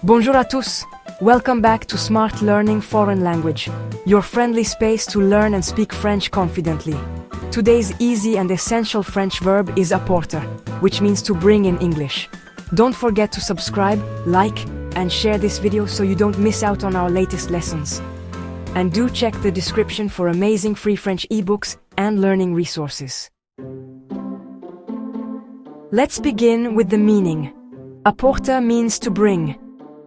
Bonjour à tous! Welcome back to Smart Learning Foreign Language, your friendly space to learn and speak French confidently. Today's easy and essential French verb is apporter, which means to bring in English. Don't forget to subscribe, like, and share this video so you don't miss out on our latest lessons. And do check the description for amazing free French ebooks and learning resources. Let's begin with the meaning. Apporter means to bring,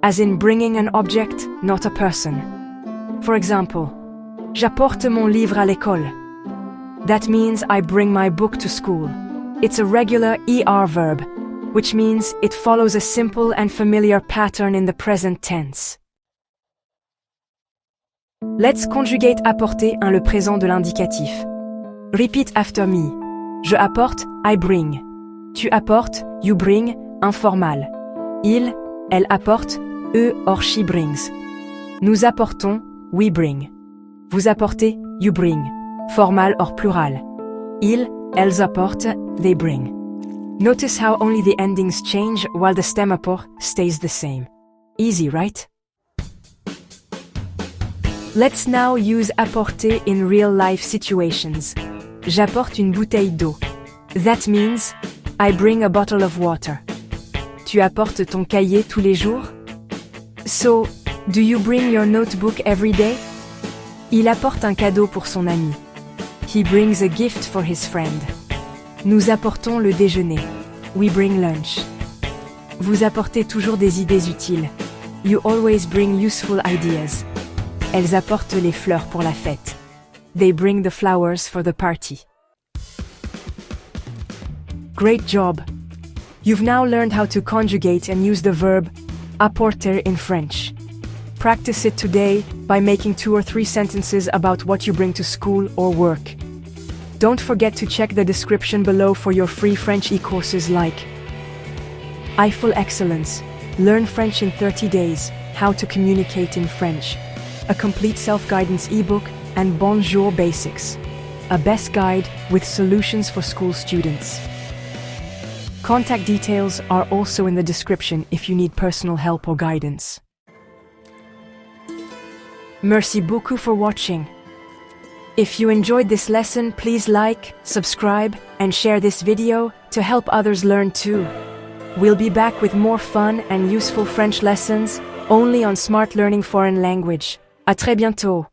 as in bringing an object, not a person. For example, j'apporte mon livre à l'école. That means I bring my book to school. It's a regular ER verb, which means it follows a simple and familiar pattern in the present tense. Let's conjugate apporter in le présent de l'indicatif. Repeat after me. Je apporte, I bring. Tu apportes, you bring, informal. Il, elle apporte, eux or she brings. Nous apportons, we bring. Vous apportez, you bring. Formal or plural. Ils, elles apportent, they bring. Notice how only the endings change while the stem apport stays the same. Easy, right? Let's now use apporter in real-life situations. J'apporte une bouteille d'eau. That means, I bring a bottle of water. Tu apportes ton cahier tous les jours? So, do you bring your notebook every day? Il apporte un cadeau pour son ami. He brings a gift for his friend. Nous apportons le déjeuner. We bring lunch. Vous apportez toujours des idées utiles. You always bring useful ideas. Elles apportent les fleurs pour la fête. They bring the flowers for the party. Great job! You've now learned how to conjugate and use the verb apporter in French. Practice it today by making 2 or 3 sentences about what you bring to school or work. Don't forget to check the description below for your free French e-courses like Eiffel Excellence, Learn French in 30 Days, How to Communicate in French, a complete self-guidance ebook, and Bonjour Basics, a best guide with solutions for school students. Contact details are also in the description if you need personal help or guidance. Merci beaucoup for watching. If you enjoyed this lesson, please like, subscribe, and share this video to help others learn too. We'll be back with more fun and useful French lessons only on Smart Learning Foreign Language. À très bientôt!